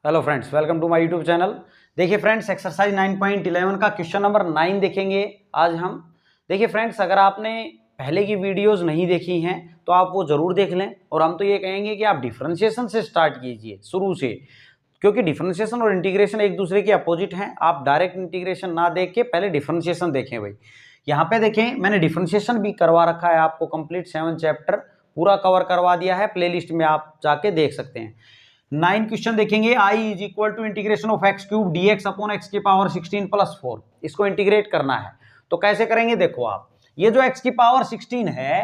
Hello friends, welcome to my YouTube channel. देखिए friends, exercise 9.11 का question number 9 देखेंगे आज हम। देखिए फ्रेंड्स, अगर आपने पहले की वीडियोस नहीं देखी हैं तो आप वो जरूर देख लें, और हम तो ये कहेंगे कि आप डिफरेंशिएशन से स्टार्ट कीजिए शुरू से, क्योंकि डिफरेंशिएशन और इंटीग्रेशन एक दूसरे के अपोजिट हैं। आप डायरेक्ट इंटीग्रेशन ना देख के पहले डिफरेंशिएशन देखें भाई। यहाँ पे देखें, मैंने डिफरेंशिएशन भी करवा रखा है आपको, कंप्लीट 7 चैप्टर पूरा कवर करवा दिया है, प्लेलिस्ट में आप जाके देख सकते हैं। 9 क्वेश्चन देखेंगे। I is equal to integration of x cube d x upon x की पावर 16 प्लस 4। इसको इंटीग्रेट करना है तो कैसे करेंगे, देखो आप। ये जो एक्स की पावर 16 है,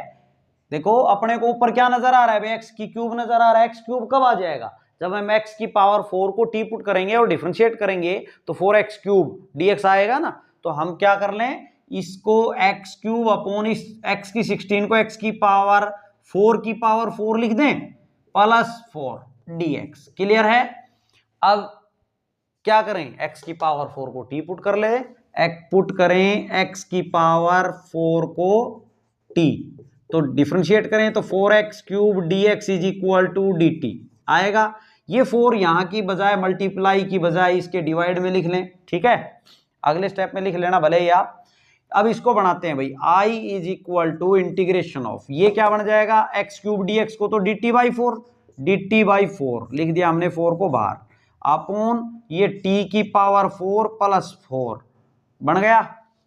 देखो अपने को ऊपर क्या नजर आ रहा है भाई, एक्स की क्यूब नजर आ रहा है। एक्स क्यूब कब आ जाएगा, जब हम एक्स की पावर 4 को टी पुट करेंगे और डिफरेंशिएट करेंगे तो 4x क्यूब dx आएगा ना। तो हम क्या कर लें, इसको एक्स क्यूब अपॉन इस एक्स की 16 को एक्स की पावर 4 की पावर 4 लिख दें प्लस 4 dx। क्लियर है। अब क्या करें, x की पावर 4 को t पुट कर ले, पुट करें x की पावर 4 को t, तो डिफरेंशिएट करें तो 4x cube dx is equal to dt आएगा। ये 4 यहां की बजाय, मल्टीप्लाई की बजाय इसके डिवाइड में लिख लें, ठीक है। अगले स्टेप में लिख लेना भले ही आप। अब इसको बनाते हैं भाई, i is equal to integration of, ये क्या बन जाएगा, x क्यूब dx को तो dt बाई 4, dt बाई 4 लिख दिया हमने 4 को बाहर, अपॉन ये t की पावर 4 प्लस 4 बन गया।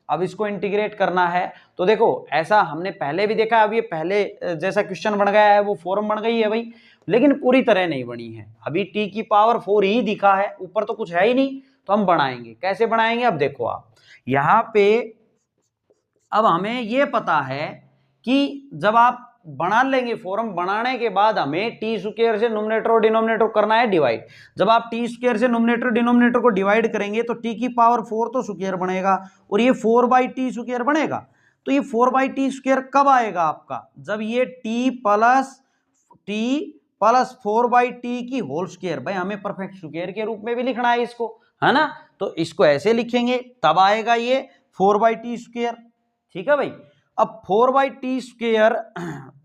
अब इसको इंटीग्रेट करना है तो देखो, ऐसा हमने पहले भी देखा। अब ये पहले जैसा क्वेश्चन बन गया है वो फॉर्म बन गई है भाई, लेकिन पूरी तरह नहीं बनी है। अभी t की पावर 4 ही दिखा है, ऊपर तो कुछ है ही नहीं। तो हम बनाएंगे, कैसे बनाएंगे, अब देखो आप यहां पे। अब हमें ये पता है कि जब आप बना लेंगे फॉर्म, बनाने के बाद हमें टी स्क्वायर से न्यूमरेटर और डिनोमिनेटर करना है डिवाइड। जब आप टी स्क्वायर से न्यूमरेटर डिनोमिनेटर को डिवाइड करेंगे तो टी की पावर 4 तो स्क्वायर बनेगा, और ये 4 बाई टी स्क्वायर बनेगा। तो ये 4 बाई टी स्क्वायर कब आएगा आपका, जब ये टी प्लस 4 बाई टी की होल स्क्वायर। भाई हमें परफेक्ट स्क्वायर के रूप में भी लिखना है इसको, है ना। तो इसको ऐसे लिखेंगे, तब आएगा ये 4 बाई टी स्क्वायर, ठीक है भाई। अब 4 बाई टी स्क्वायर,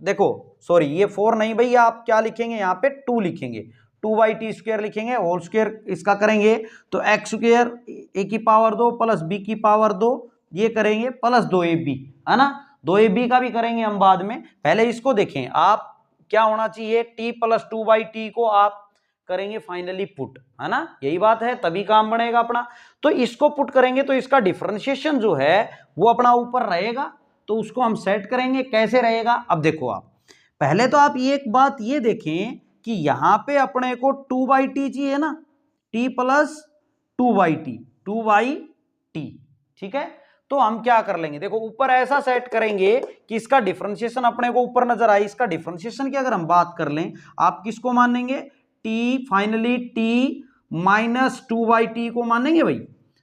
देखो सॉरी ये 4 नहीं भैया, आप क्या लिखेंगे यहाँ पे 2 लिखेंगे, 2 बाई टी स्क्वायर लिखेंगे, होल स्क्वायर इसका करेंगे तो एक्स स्क्वायर ए की पावर 2 प्लस बी की पावर 2, ये करेंगे प्लस 2ab, है ना। 2ab का भी करेंगे हम बाद में, पहले इसको देखें आप। क्या होना चाहिए, टी प्लस 2 बाई टी को आप करेंगे फाइनली पुट, है ना, यही बात है, तभी काम बनेगा अपना। तो इसको पुट करेंगे तो इसका डिफरेंशिएशन जो है वो अपना ऊपर रहेगा, तो उसको हम सेट करेंगे। कैसे रहेगा, अब देखो आप, पहले तो आप ये एक बात ये देखें कि यहां पे अपने को 2 बाई टी चाहिए ना, T plus 2 by T, 2 by T, ठीक है। तो हम क्या कर लेंगे, देखो ऊपर ऐसा सेट करेंगे कि इसका डिफरेंशिएशन अपने को ऊपर नजर आए। इसका डिफरेंशिएशन की अगर हम बात कर लें, आप किसको मानेंगे, T, finally T minus 2 by T को मानेंगे भाई।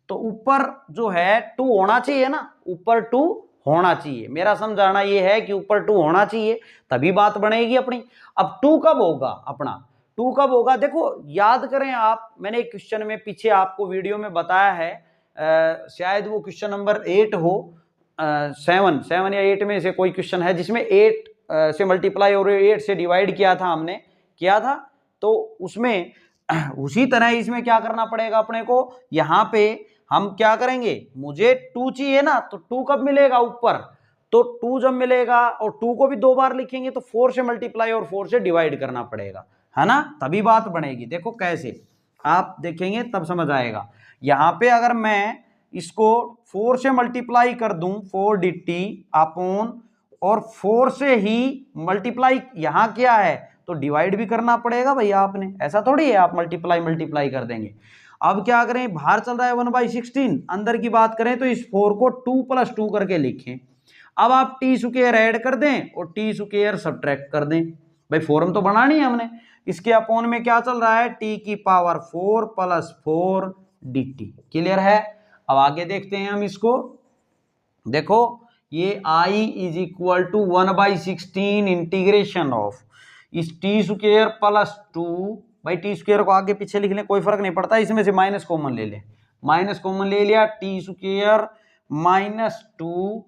तो ऊपर जो है 2 होना चाहिए ना, ऊपर 2 होना चाहिए। मेरा समझाना ये है कि ऊपर 2 होना चाहिए, तभी बात बनेगी अपनी। अब 2 कब होगा अपना, 2 कब होगा, देखो याद करें आप, मैंने एक क्वेश्चन में पीछे आपको वीडियो में बताया है, शायद वो क्वेश्चन नंबर 8 हो, 7 या 8 में से कोई क्वेश्चन है जिसमें 8 से मल्टीप्लाई और 8 से डिवाइड किया था, हमने किया था। तो उसमें उसी तरह इसमें क्या करना पड़ेगा अपने को, यहां पे हम क्या करेंगे, मुझे 2 चाहिए ना, तो 2 कब मिलेगा ऊपर, तो 2 जब मिलेगा और 2 को भी 2 बार लिखेंगे तो 4 से मल्टीप्लाई और 4 से डिवाइड करना पड़ेगा, है ना, तभी बात बनेगी। देखो कैसे, आप देखेंगे तब समझ आएगा। यहां पे अगर मैं इसको 4 से मल्टीप्लाई कर दूं, 4 dt अपॉन, और 4 से ही मल्टीप्लाई यहां क्या है तो डिवाइड भी करना पड़ेगा भैया आपने, ऐसा थोड़ी है आप मल्टीप्लाई कर देंगे। अब क्या करें, बाहर चल रहा है 1/16, अंदर की बात करें तो इस 4 को 2 + 2 करके लिखें। अब आप टी स्क्वायर ऐड कर दें और टी स्क्वायर सब्ट्रैक्ट कर दें, भाई फॉर्म तो बनानी है हमने। इसके अपॉन में क्या चल रहा है, टी की पावर 4 + 4 dt। क्लियर है। अब आगे देखते हैं हम इसको, देखो ये i is equal to 1/16 integration of इस टी स्क्वायर प्लस 2, भाई टी स्क्वायर को आगे पीछे लिख लें कोई फर्क नहीं पड़ता, इसमें से माइनस कॉमन ले लें, माइनस कॉमन ले लिया, टी स्क्वायर -2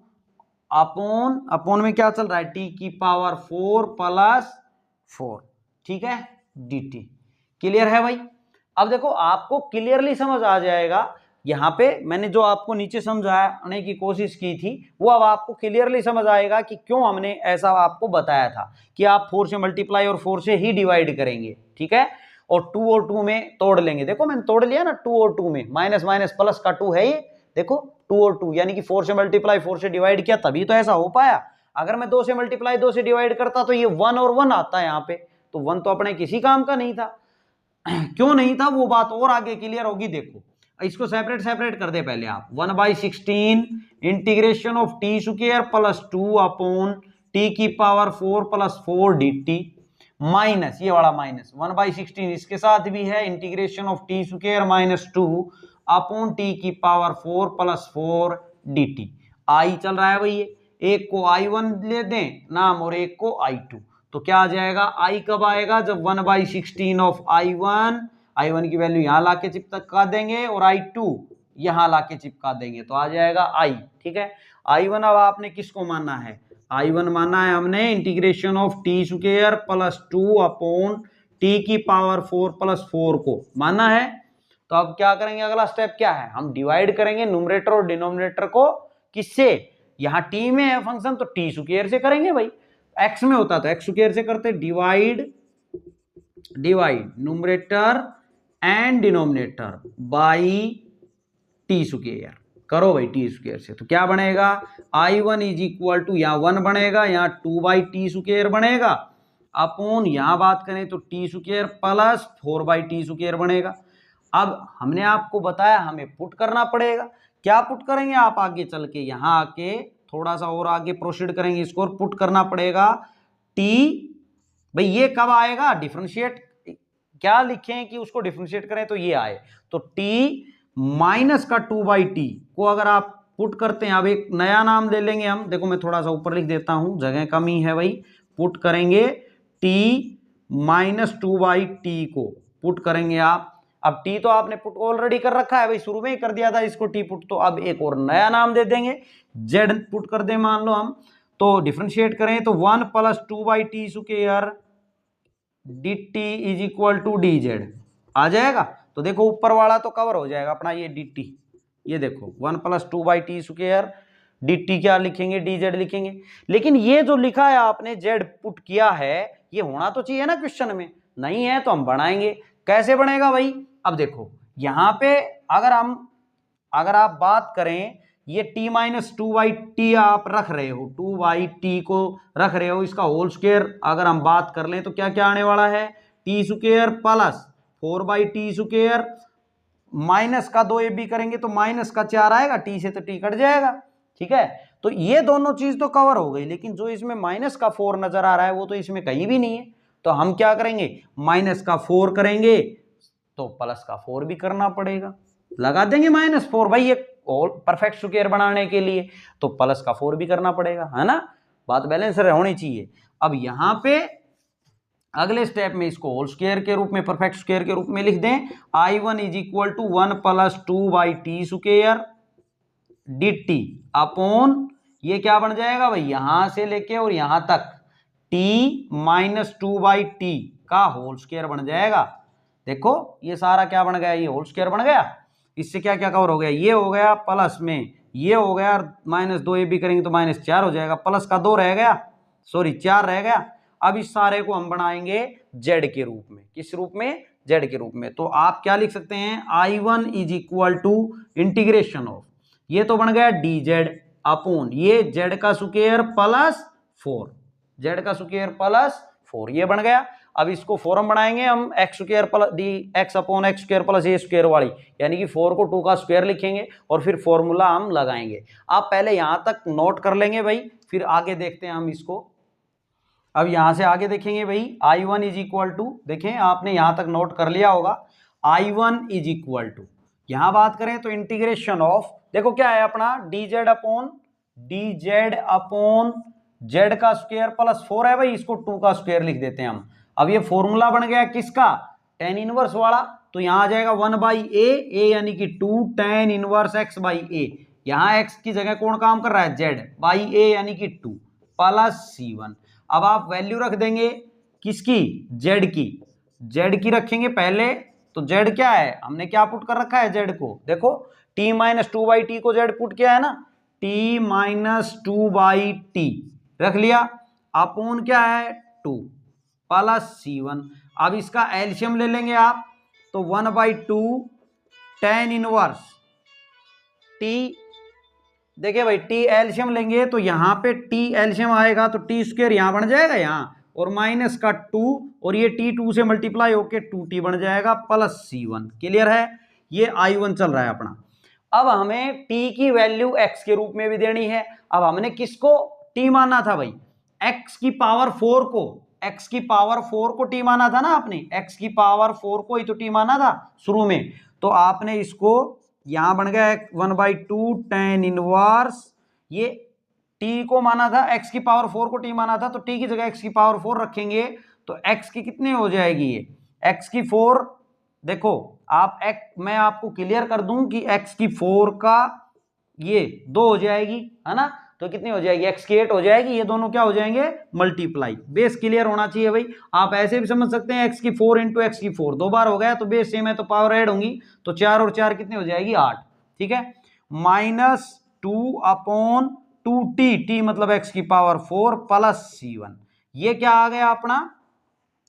अपॉन में क्या चल रहा है, टी की पावर 4 + 4, ठीक है, dt। क्लियर है भाई। अब देखो आपको क्लियरली समझ आ जाएगा, यहाँ पे मैंने जो आपको नीचे समझाने की कोशिश की थी वो अब आपको क्लियरली समझ आएगा कि क्यों हमने ऐसा आपको बताया था कि आप 4 से मल्टीप्लाई और 4 से ही डिवाइड करेंगे, ठीक है, और 2 और 2 में तोड़ लेंगे। देखो मैंने तोड़ लिया ना, 2 और 2 में, माइनस माइनस प्लस का 2 है ये, देखो 2 और 2, यानी कि 4 से मल्टीप्लाई 4 से डिवाइड किया तभी तो ऐसा हो पाया। अगर मैं 2 से मल्टीप्लाई 2 से डिवाइड करता तो ये 1 और 1 आता है यहाँ पे, तो 1 तो अपने किसी काम का नहीं था। क्यों नहीं था वो बात और आगे क्लियर होगी। देखो इसको सेपरेट सेपरेट कर दे पहले आप, 1/16 integration of T square plus 2 upon T की पावर 4 प्लस 4 dt माइनस ये वाला माइनस 1/16 इसके साथ भी है integration of T square minus 2 upon T की पावर 4 प्लस 4 dt। आई चल रहा है भाई, ये एक को I1 ले दें नाम और एक को I2, तो क्या आ जाएगा, आई कब आएगा, जब 1/16 ऑफ I1 की वैल्यू यहां लाके चिपका देंगे और I2 यहां लाके चिपका देंगे तो आ जाएगा I, ठीक है। I1 अब आपने किसको मानना है, I1 मानना है हमने integration of T square plus 2 upon T की पावर 4 प्लस 4 को मानना है। तो अब क्या करेंगे, अगला स्टेप क्या है, हम डिवाइड करेंगे न्यूमरेटर और डिनोमिनेटर को, किससे, यहाँ टी में है फंक्शन तो टी स्क्वायर से करेंगे भाई, एक्स में होता तो एक्स स्क्वायर से करते, divide numerator and denominator by T square, करो भाई टी स्क्वायर से, तो क्या बनेगा, I1 इज इक्वल टू यहाँ 1 बनेगा, यहाँ 2/t स्क्वायर बनेगा, अपॉन यहाँ बात करें तो T square plus 4/t square बनेगा। अब हमने आपको बताया हमें पुट करना पड़ेगा, क्या पुट करेंगे, आप आगे चल के यहाँ आके थोड़ा सा और आगे प्रोसीड करेंगे, इसको पुट करना पड़ेगा t, भाई ये कब आएगा, डिफरेंशिएट क्या लिखें कि उसको डिफरेंशिएट करें तो ये आए, तो t माइनस का 2/t को अगर आप पुट करते हैं, अब एक नया नाम ले लेंगे हम, देखो मैं थोड़ा सा ऊपर लिख देता हूं, जगह कमी है भाई, पुट करेंगे t माइनस 2/t को पुट करेंगे आप। अब t तो आपने पुट ऑलरेडी कर रखा है भाई, शुरू में ही कर दिया था इसको t पुट, तो अब एक और नया नाम दे देंगे, z पुट कर दे मान लो हम, तो डिफरेंशिएट करें तो 1 plus 2/t square dt is equal to dz आ जाएगा। तो देखो ऊपर वाला तो कवर हो जाएगा अपना ये dt, ये देखो 1 प्लस 2/t स्क्वायर dt क्या लिखेंगे, dz लिखेंगे, लेकिन ये जो लिखा है आपने z पुट किया है ये होना तो चाहिए ना क्वेश्चन में, नहीं है तो हम बनाएंगे, कैसे बनेगा भाई। अब देखो यहाँ पे अगर आप बात करें, ये t माइनस 2/t आप रख रहे हो, 2/t को रख रहे हो, इसका होल स्क्वायर अगर हम बात कर लें तो क्या क्या आने वाला है, T square plus 4/t square, minus का 2 ab करेंगे तो माइनस का 4 आएगा, टी से तो टी कट जाएगा, ठीक है। तो ये दोनों चीज तो कवर हो गई, लेकिन जो इसमें माइनस का 4 नजर आ रहा है वो तो इसमें कहीं भी नहीं है, तो हम क्या करेंगे, माइनस का 4 करेंगे तो प्लस का 4 भी करना पड़ेगा, लगा देंगे -4 भाई, ये और परफेक्ट स्क्वायर बनाने के लिए तो प्लस का 4 भी करना पड़ेगा, है ना, बात बैलेंस होनी चाहिए। अब यहां पे अगले स्टेप में इसको होल स्क्वायर के रूप में, परफेक्ट स्क्वायर के रूप में लिख दें, I1 is equal to 1 plus 2/t square dt upon ये क्या बन जाएगा भाई, यहां से लेके और यहां तक t माइनस 2/t का होल स्क्वायर बन जाएगा। देखो ये सारा क्या बन गया, ये होल स्क्वायर बन गया, इससे क्या क्या कवर हो गया, ये हो गया प्लस में ये हो गया, -2 ab करेंगे तो -4 हो जाएगा, प्लस का 2 रह गया, सॉरी 4 रह गया। अब इस सारे को हम बनाएंगे z के रूप में, किस रूप में, z के रूप में, तो आप क्या लिख सकते हैं, I1 is equal to integration of, ये तो बन गया dz अपॉन ये z का स्क्वायर प्लस 4, z का स्क्वायर प्लस 4 ये बन गया। अब इसको फॉर्म बनाएंगे हम x square plus d x upon x square plus a square वाली, यानी कि 4 को 2 का स्क्वायर लिखेंगे और फिर फॉर्मूला हम लगाएंगे। आप पहले यहां तक नोट कर लेंगे भाई, फिर आगे देखते हैं हम इसको। अब यहां से आगे देखेंगे भाई, I1 इज इक्वल टू, देखें आपने यहां तक नोट कर लिया होगा, I1 इज इक्वल टू, यहां बात करें तो इंटीग्रेशन ऑफ, देखो क्या है अपना dz अपॉन z का स्क्वायर प्लस 4 है भाई, इसको 2 का स्क्वायर लिख देते हैं हम। अब ये फॉर्मूला बन गया किसका, tan इनवर्स वाला, तो यहां आ जाएगा 1/a यानी कि 2 tan इनवर्स x/a, यहां x की जगह कौन काम कर रहा है, z/a यानी कि 2 प्लस c1। अब आप वैल्यू रख देंगे किसकी, z की रखेंगे पहले तो जेड क्या है, हमने क्या पुट कर रखा है जेड को, देखो t minus two by T को जेड पुट किया है ना, t minus two by T रख लिया, अपोन क्या है 2 प्लस C1। अब इसका एलसीएम ले लेंगे आप, तो 1/2 tan इनवर्स टी, देखिए भाई टी एलसीएम लेंगे तो यहाँ पे टी एलसीएम आएगा तो टी स्क्वायर यहाँ बन जाएगा यहाँ, और माइनस का 2 और ये टी 2 से मल्टीप्लाई होके 2t बन जाएगा प्लस C1। क्लियर है, ये I1 चल रहा है अपना। अब हमें t की वैल्यू x के रूप में भी देनी है। अब हमने किसको t माना था भाई, x की पावर 4 को, x की पावर 4 को t माना था ना आपने, x की पावर 4 को ही तो t माना था शुरू में, तो आपने इसको यहां बन गया 1/2 tan इनवर्स, ये t को माना था, x की पावर 4 को t माना था, तो t की जगह x की पावर 4 रखेंगे तो x की कितनी हो जाएगी, ये x की 4, देखो आप मैं आपको क्लियर कर दूं कि x की 4 का ये 2 हो जाएगी, है ना, तो कितनी हो जाएगी x की 8 हो जाएगी, ये दोनों क्या हो जाएंगे मल्टीप्लाई। बेस क्लियर होना चाहिए भाई, आप ऐसे भी समझ सकते हैं x की 4 इंटू एक्स की 4 दो बार हो गया तो बेस सेम है तो पावर ऐड होंगी, तो 4 और 4 कितनी हो जाएगी 8, ठीक है, माइनस 2 अपॉन 2t, t मतलब x की पावर 4 प्लस C1। ये क्या आ गया अपना,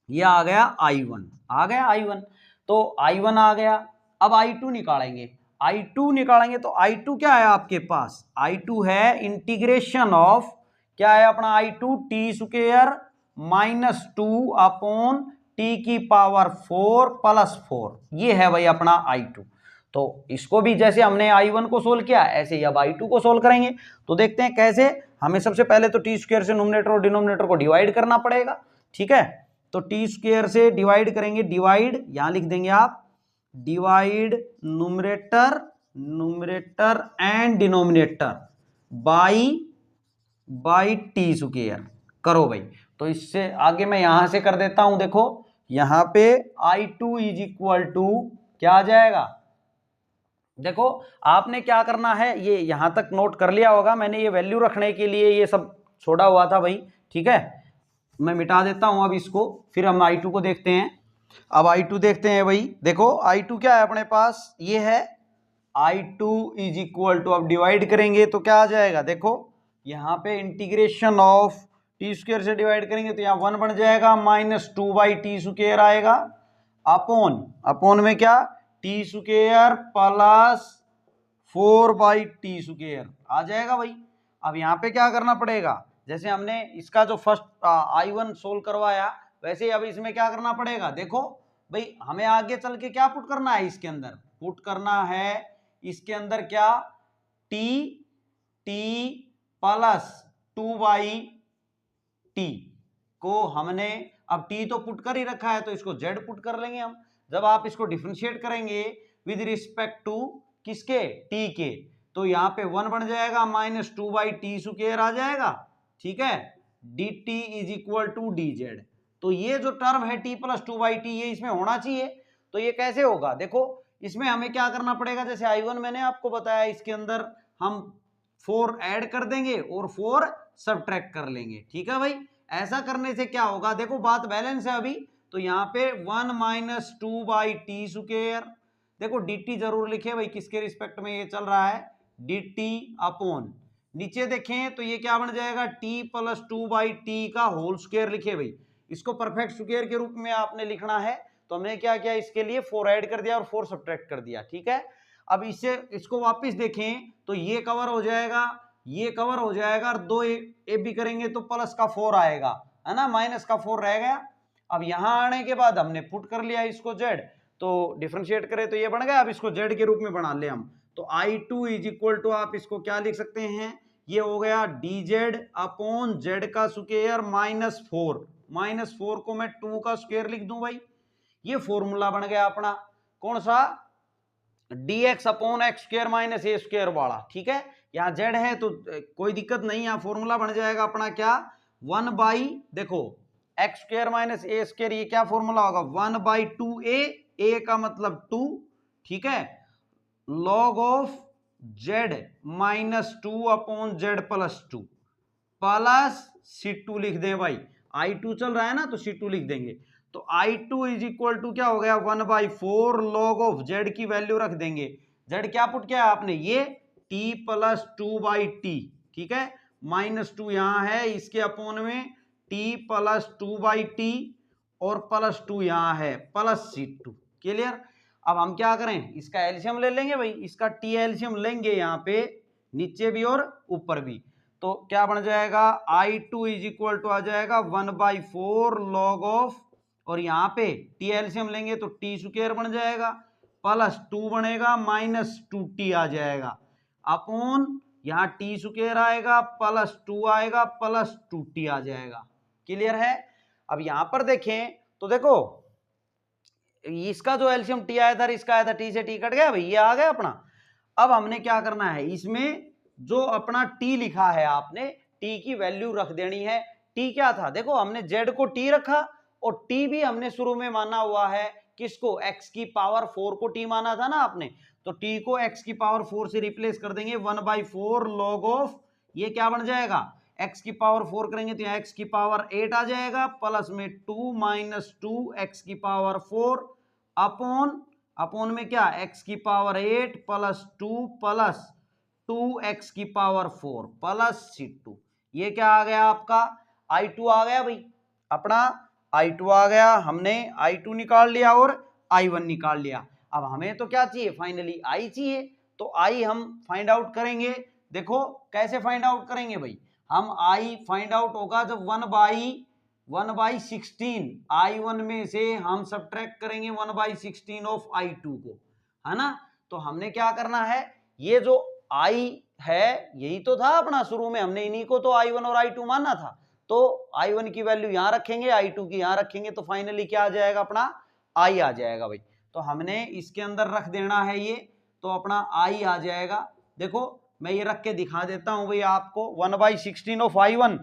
ये आ गया I1, आ गया I1, तो I1 आ गया। अब I2 निकालेंगे, I2 निकालेंगे तो I2 क्या है आपके पास, I2 है इंटीग्रेशन ऑफ, क्या है अपना I2 T square minus 2 upon T की पावर 4 प्लस 4, ये है भाई अपना I2। तो इसको भी जैसे हमने I1 को सोल्व किया ऐसे ही अब I2 को सोल्व करेंगे। तो देखते हैं कैसे, हमें सबसे पहले तो टी स्क्वायर से न्यूमरेटर और डिनोमिनेटर को डिवाइड करना पड़ेगा, ठीक है, तो टी स्क्वायर से डिवाइड करेंगे, डिवाइड यहां लिख देंगे आप, divide numerator, numerator and denominator by T square करो भाई। तो इससे आगे मैं यहां से कर देता हूं, देखो यहां पे I2 इज इक्वल टू क्या आ जाएगा, देखो आपने क्या करना है, ये यहां तक नोट कर लिया होगा, मैंने ये वैल्यू रखने के लिए ये सब छोड़ा हुआ था भाई, ठीक है, मैं मिटा देता हूं अब इसको, फिर हम I2 को देखते हैं। अब I2 देखते हैं भाई, देखो I2 क्या है अपने पास, ये है I2 इज इक्वल टू, अब डिवाइड करेंगे तो क्या आ जाएगा, देखो यहाँ पे इंटीग्रेशन ऑफ टी स्क्वायर से डिवाइड करेंगे तो यहाँ 1 बन जाएगा, माइनस 2/t स्क्वायर आएगा, अपोन में क्या t square plus 4/t square आ जाएगा भाई। अब यहाँ पे क्या करना पड़ेगा, जैसे हमने इसका जो फर्स्ट I1 सोल्व करवाया वैसे ही अब इसमें क्या करना पड़ेगा, देखो भाई हमें आगे चल के क्या पुट करना है, इसके अंदर पुट करना है, इसके अंदर क्या t प्लस 2/t को हमने, अब t तो पुट कर ही रखा है तो इसको z पुट कर लेंगे हम। जब आप इसको डिफरेंशिएट करेंगे विद रिस्पेक्ट टू किसके, t के, तो यहाँ पे 1 बन जाएगा, माइनस 2/t स्क्वायर आ जाएगा, ठीक है, dt is equal to dz। तो ये जो टर्म है t प्लस 2/t ये इसमें होना चाहिए, तो ये कैसे होगा, देखो इसमें हमें क्या करना पड़ेगा, जैसे I1 मैंने आपको बताया इसके अंदर हम 4 ऐड कर देंगे और 4 सब्ट्रैक्ट कर लेंगे, ठीक है भाई। ऐसा करने से क्या होगा, देखो बात बैलेंस है अभी, तो यहाँ पे 1 माइनस 2/t स्क्वायर, देखो dt जरूर लिखे भाई, किसके रिस्पेक्ट में ये चल रहा है, dt अपॉन, नीचे देखें तो ये क्या बन जाएगा, t प्लस 2/t का होल स्क्वायर लिखे भाई, इसको परफेक्ट स्क्वायर के रूप में आपने लिखना है, तो हमने क्या किया, इसके लिए 4 ऐड कर दिया और 4 सब्ट्रैक्ट कर दिया, ठीक है। अब इससे इसको वापस देखें तो ये कवर हो जाएगा, ये कवर हो जाएगा, और 2 ए भी करेंगे तो प्लस का 4 आएगा, है ना, माइनस का 4 रह गया। अब यहां आने के बाद हमने पुट कर लिया इसको z, तो डिफरेंशिएट करें तो ये बन गया, अब इसको z के रूप में बना ले हम, तो I2 इज इक्वल टू, आप इसको क्या लिख सकते हैं, ये हो गया dz अपॉन z का स्क्वायर माइनस 4 को मैं 2 का स्क्वायर लिख दूं भाई, ये फॉर्मूला बन गया अपना कौन सा, dx upon x square minus a square वाला, ठीक है, यहाँ z है तो कोई दिक्कत नहीं, यहाँ फॉर्मूला बन जाएगा अपना क्या, 1 बाई, देखो x square minus a square, ये क्या फॉर्मूला होगा, 1/2a, a का मतलब 2, ठीक है, log of z minus 2 upon z plus 2 plus C2 लिख दें भाई, I2 चल रहा है ना तो C2 लिख देंगे, तो I2 इज इक्वल टू क्या हो गया 1/4 log ऑफ जेड की वैल्यू रख देंगे। जेड क्या पुट किया आपने, ये t प्लस 2/t, ठीक है, -2 यहां है, इसके अपोन में t प्लस 2/t और +2 यहां है प्लस C2। क्लियर। अब हम क्या करें, इसका एलसीएम ले लेंगे भाई, इसका टी एलसीएम लेंगे यहाँ पे नीचे भी और ऊपर भी, तो क्या बन जाएगा I2 इज इक्वल टू आ जाएगा 1/4 log ऑफ, और यहाँ पे टी एलसीएम लेंगे तो टी स्क्वायर बन जाएगा, +2 बनेगा, -2t आ जाएगा, अपॉन यहाँ टी स्क्वायर आएगा, +2 आएगा, +2t आ जाएगा। क्लियर है। अब यहां पर देखें तो देखो इसका जो एलसीएम टी आया था, इसका आया था, टी से टी कट गया भाई, ये आ गया अपना। अब हमने क्या करना है, इसमें जो अपना टी लिखा है आपने, टी की वैल्यू रख देनी है। टी क्या था, देखो हमने जेड को टी रखा, और टी भी हमने शुरू में माना हुआ है किसको, एक्स की पावर 4 को टी माना था ना आपने, तो टी को एक्स की पावर 4 से रिप्लेस कर देंगे, 1/4 log ऑफ, ये क्या बन जाएगा, एक्स की पावर 4 करेंगे तो यहाँ एक्स की पावर 8 आ जाएगा, प्लस में 2 - 2 एक्स की पावर 4 अपॉन में क्या, एक्स की पावर 8 +2 प्लस 2 एक्स की पावर 4 प्लस C2। ये क्या आ गया आपका I2 आ गया भाई, अपना I2 आ गया, हमने I2 निकाल लिया और I1 निकाल लिया। अब हमें तो क्या चाहिए, फाइनली I चाहिए, तो I हम फाइंड आउट करेंगे। देखो कैसे फाइंड आउट करेंगे भाई, हम I फाइंड आउट होगा जब 1/16 I1 में से हम सब्ट्रैक्ट करेंगे 1/16 ऑफ I2 को, है ना। तो हमने क्या करना है, ये जो I है यही तो था अपना, शुरू में हमने इन्हीं को तो I1 और I2 माना था, तो I1 की वैल्यू यहां रखेंगे, I2 की यहां रखेंगे, तो फाइनली क्या आ जाएगा अपना I आ जाएगा भाई। तो हमने इसके अंदर रख देना है ये, तो अपना I आ जाएगा। देखो मैं ये रख के दिखा देता हूं भाई आपको, 1/16 ऑफ I1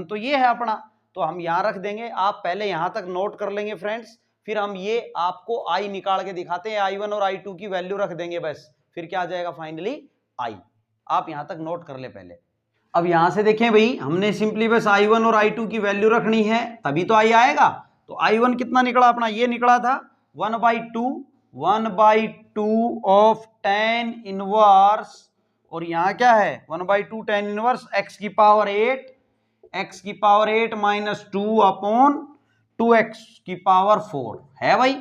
तो ये है अपना, तो हम यहां रख देंगे। आप पहले यहां तक नोट कर लेंगे फ्रेंड्स, फिर हम ये आपको I निकाल के दिखाते हैं, I1 और I2 की वैल्यू रख देंगे बस, फिर क्या आ जाएगा फाइनली I। आप यहां तक नोट कर ले पहले। अब यहां से देखें भाई, हमने सिंपली बस I1 और I2 की वैल्यू रखनी है, तभी तो I आएगा। तो I1 कितना निकला अपना, ये निकला था 1/2 ऑफ tan इनवर्स, और यहाँ क्या है 1/2 tan इनवर्स x की पावर 8 -2 अपॉन 2x की पावर 4 है भाई,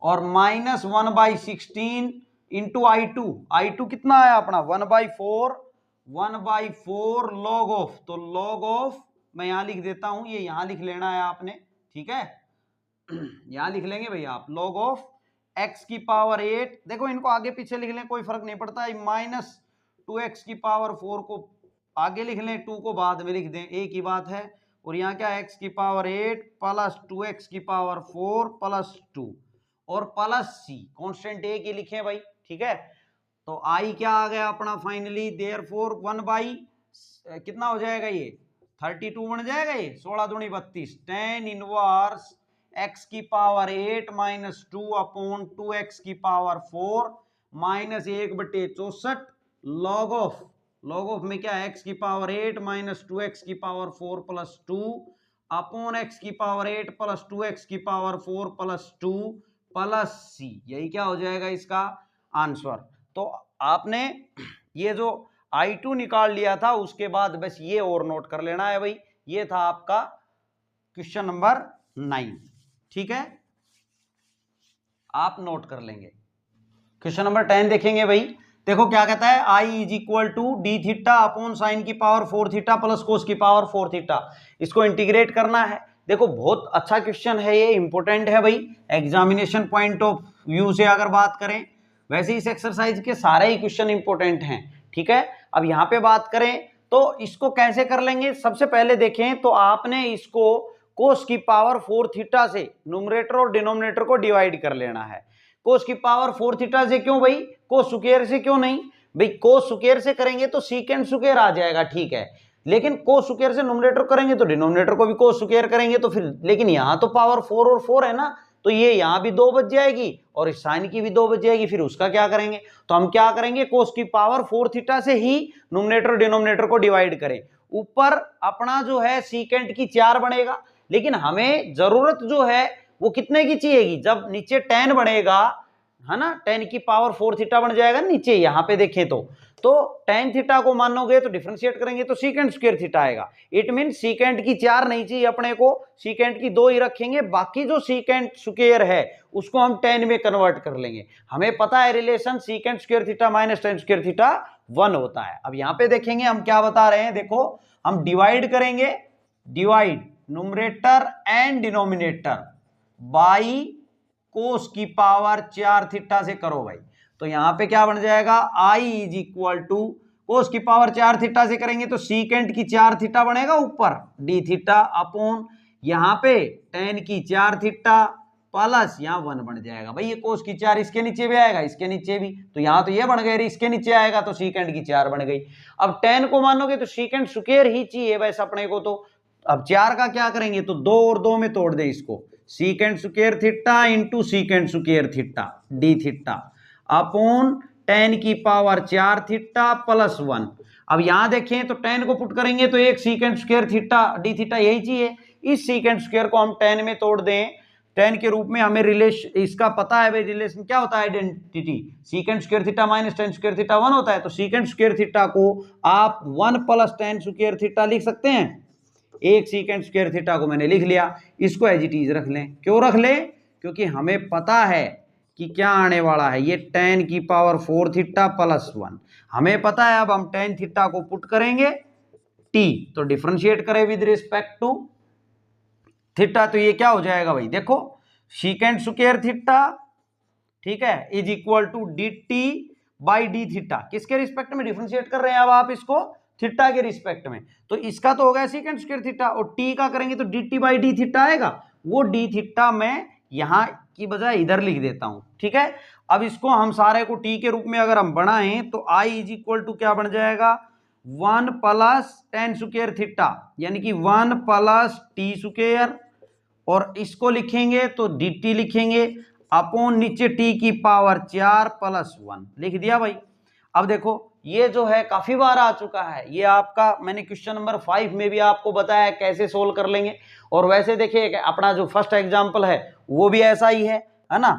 और -1/16 इंटू I2 कितना आया अपना 1/4 log ऑफ, तो log ऑफ मैं यहां लिख देता हूं, ये यहां लिख लेना है आपने, ठीक है, यहां लिख लेंगे भाई आप, log ऑफ x की पावर 8, देखो इनको आगे पीछे लिख लें कोई फर्क नहीं पड़ता, -2x की पावर 4 को आगे लिख लें, 2 को बाद में लिख दें, एक ही बात है, और यहाँ क्या x की पावर 8 प्लस 2x की पावर 4 प्लस 2 और प्लस c, कॉन्स्टेंट एक ही लिखे भाई, ठीक है। तो I क्या आ गया अपना फाइनली, देयरफॉर 1 कितना हो जाएगा, ये 32 बन जाएगा, ये 16 दूनी 32, tan इनवर्स x की पावर 8 -2 अपॉन 2x की पावर 4 -1/64 log ऑफ में क्या है, x की पावर 8 -2x की पावर 4 प्लस 2 अपॉन x की पावर 8 प्लस 2x की पावर 4 प्लस 2 प्लस c, यही क्या हो जाएगा इसका आंसर। तो आपने ये जो I2 निकाल लिया था, उसके बाद बस ये और नोट कर लेना है भाई, ये था आपका क्वेश्चन नंबर 9, ठीक है, आप नोट कर लेंगे। क्वेश्चन नंबर 10 देखेंगे भाई, देखो क्या कहता है, I is equal to D theta upon sine की पावर 4 थीटा प्लस कोस की पावर 4 थीटा, इसको इंटीग्रेट करना है। देखो बहुत अच्छा क्वेश्चन है ये, इंपॉर्टेंट है भाई, एग्जामिनेशन पॉइंट ऑफ व्यू से अगर बात करें, वैसे इस एक्सरसाइज के सारे ही क्वेश्चन इंपॉर्टेंट हैं, ठीक है। अब यहाँ पे बात करें तो इसको कैसे कर लेंगे, सबसे पहले देखें तो आपने इसको कोस की पावर 4 थीटा से न्यूमरेटर और डिनोमिनेटर को डिवाइड कर लेना है। कोस की पावर 4 थीटा से क्यों भाई, कोस स्क्वायर से क्यों नहीं भाई, कोस स्क्वायर से करेंगे तो सीकेंड स्क्वायर आ जाएगा, ठीक है, लेकिन कोस स्क्वायर से न्यूमरेटर करेंगे तो डिनोमिनेटर को भी कोस स्क्वायर करेंगे, तो फिर लेकिन यहाँ तो पावर 4 और 4 है ना, तो ये यहाँ भी 2 बच जाएगी और इस साइन की भी 2 बच जाएगी, फिर उसका क्या करेंगे, तो हम क्या करेंगे, कोस की पावर 4 थीटा से ही न्यूमरेटर डिनोमिनेटर को डिवाइड करें। ऊपर अपना जो है सीकेंड की 4 बनेगा, लेकिन हमें जरूरत जो है वो कितने की चाहिएगी, जब नीचे tan बढ़ेगा है ना, tan की पावर 4 थीटा बन जाएगा नीचे, यहां पे देखें तो tan थीटा को मानोगे तो डिफरेंशिएट करेंगे तो सीकेंट स्क्वायर थीटा आएगा। इट मीन सीकेंट की 4 नहीं चाहिए अपने को, सीकेंट की 2 ही रखेंगे, बाकी जो सीकेंट स्क्वायर है उसको हम tan में कन्वर्ट कर लेंगे। हमें पता है relation secant square theta minus tan square theta 1 होता है। अब यहां पे देखेंगे हम क्या बता रहे हैं, देखो हम डिवाइड करेंगे, divide numerator and denominator by कोस की पावर 4 थीटा से करो भाई, तो यहां पे क्या बन जाएगा, आई इज इक्वल टू कोस की पावर 4 थीटा से करेंगे तो सीकेंट की 4 थीटा बनेगा ऊपर डी थीटा अपॉन यहां पे tan की 4 थीटा प्लस यहां 1 बन जाएगा भाई, ये कोस की 4 इसके नीचे भी आएगा, इसके नीचे भी, तो यहां तो ये बन गए, इसके नीचे आएगा तो सीकेंट की 4 बन गई। अब tan को मानोगे तो सीकेंट स्क्वायर ही चाहिए वैसे अपने को, तो अब 4 का क्या करेंगे, तो 2 और 2 में तोड़ दे इसको, secant square theta into secant square theta D theta upon tan की पावर 4 थीटा प्लस 1। अब यहां देखें तो tan को पुट करेंगे तो एक secant square theta D theta यही चाहिए, इस सीकेंट स्क्वायर को हम tan में तोड़ दें, tan के रूप में हमें रिलेशन इसका पता है भाई, रिलेशन क्या होता है, identity secant square theta minus tan square theta 1 होता है, तो सीकेंट स्क्वायर थीटा को आप 1 प्लस tan स्क्वायर थीटा लिख सकते हैं, एक सीकेंट स्क्वायर थीटा को मैंने लिख लिया, इसको एज इट इज रख लें। क्यों रख लें, क्योंकि हमें पता है कि क्या आने वाला है, ये tan की पावर 4 थीटा प्लस 1 हमें पता है। अब हम tan थीटा को पुट करेंगे t, तो डिफरेंशिएट करें विद रिस्पेक्ट टू थीटा, तो ये क्या हो जाएगा भाई, देखो सीकेंट स्क्वायर थीटा ठीक है is equal to D T by D theta, किसके रिस्पेक्ट में डिफरेंशिएट कर रहे हैं अब आप इसको, थीटा के रिस्पेक्ट में, तो इसका तो हो गया सीकेंट स्क्वायर थीटा, और टी का करेंगे तो D T by D theta आएगा, वो डी थीटा मैं यहां की बजाय इधर लिख देता हूं, ठीक है। अब इसको हम सारे को टी के रूप में अगर हम बढ़ाएं तो आई इज इक्वल टू क्या बन जाएगा, 1 प्लस tan स्क्वायर थीटा यानी कि 1 प्लस टी स्क्वायर, और इसको लिखेंगे तो डी टी लिखेंगे अपॉन नीचे टी की पावर 4 प्लस 1 लिख दिया भाई। अब देखो ये जो है काफी बार आ चुका है, ये आपका मैंने क्वेश्चन नंबर 5 में भी आपको बताया कैसे सोल्व कर लेंगे, और वैसे देखिए अपना जो फर्स्ट एग्जांपल है वो भी ऐसा ही है ना।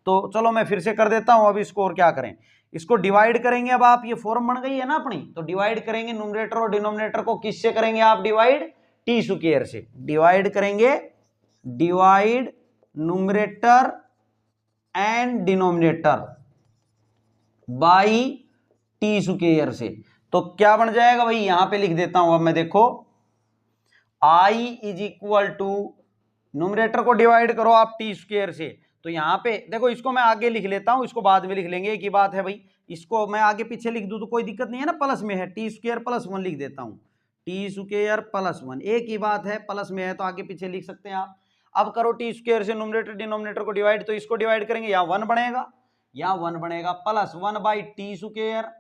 तो चलो मैं फिर से कर देता हूं, अब इसको और क्या करें, इसको डिवाइड करेंगे, अब आप ये फॉर्म बन गई है ना अपनी, तो डिवाइड करेंगे न्यूमरेटर और डिनोमिनेटर को, किससे करेंगे आप डिवाइड, टी स्क्वायर से डिवाइड करेंगे, divide numerator and denominator by T square से, तो क्या बन जाएगा भाई, यहां पे लिख देता हूं अब मैं, देखो आई इज इक्वल टू न्यूमरेटर को डिवाइड करो आप टी स्क्वायर से, तो यहां पे देखो इसको मैं आगे लिख लेता हूं, इसको बाद में लिख लेंगे, एक ही बात है भाई, इसको मैं आगे पीछे लिख दूं तो कोई दिक्कत नहीं है ना, प्लस में है टी स्क्वायर प्लस 1 लिख देता हूं, टी स्क्वायर प्लस 1 एक ही बात है, प्लस में है तो आगे पीछे लिख सकते हैं आप। अब करो टी स्क्वायर से न्यूमरेटर डिनोमिनेटर को डिवाइड, तो इसको डिवाइड करेंगे, यहाँ 1 बनेगा, यहाँ 1 बनेगा, प्लस 1 बाई टी स्क्वायर